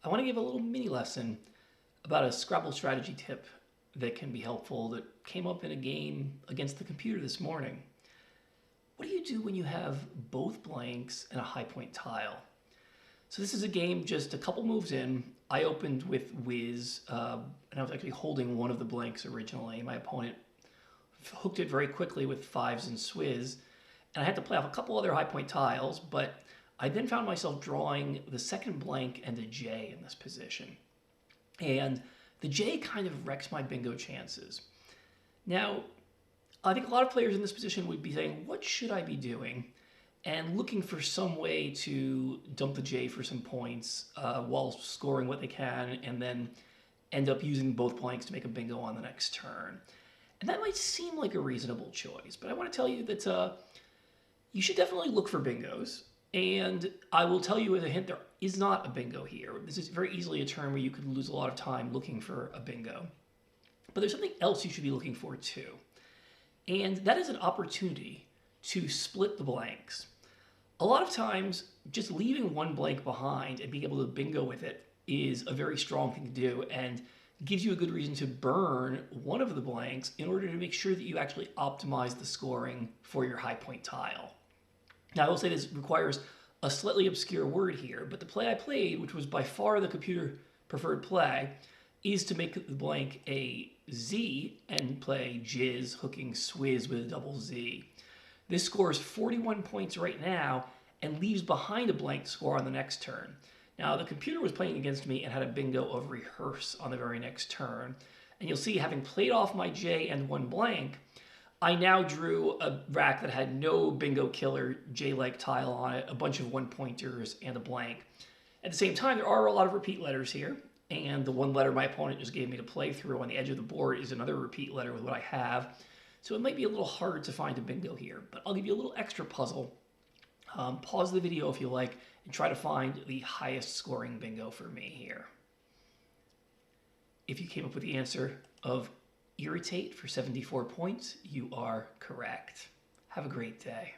I want to give a little mini lesson about a Scrabble strategy tip that can be helpful that came up in a game against the computer this morning. What do you do when you have both blanks and a high point tile? So this is a game just a couple moves in. I opened with whiz, and I was actually holding one of the blanks originally. My opponent hooked it very quickly with fives and swizz, and I had to play off a couple other high point tiles, but I then found myself drawing the second blank and a J in this position. And the J kind of wrecks my bingo chances. Now, I think a lot of players in this position would be saying, what should I be doing? And looking for some way to dump the J for some points while scoring what they can and then end up using both blanks to make a bingo on the next turn. And that might seem like a reasonable choice, but I want to tell you that you should definitely look for bingos. And I will tell you as a hint, there is not a bingo here. This is very easily a turn where you could lose a lot of time looking for a bingo. But there's something else you should be looking for too. And that is an opportunity to split the blanks. A lot of times, just leaving one blank behind and being able to bingo with it is a very strong thing to do and gives you a good reason to burn one of the blanks in order to make sure that you actually optimize the scoring for your high point tile. Now, I will say this requires a slightly obscure word here, but the play I played, which was by far the computer preferred play, is to make the blank a Z and play jizz, hooking swizz with a double Z. This scores 41 points right now and leaves behind a blank score on the next turn. Now, the computer was playing against me and had a bingo of rehearse on the very next turn. And you'll see, having played off my J and one blank, I now drew a rack that had no bingo killer J-like tile on it, a bunch of one-pointers, and a blank. At the same time, there are a lot of repeat letters here, and the one letter my opponent just gave me to play through on the edge of the board is another repeat letter with what I have. So it might be a little hard to find a bingo here, but I'll give you a little extra puzzle. Pause the video if you like, and try to find the highest scoring bingo for me here. If you came up with the answer of irritate for 74 points, you are correct. Have a great day.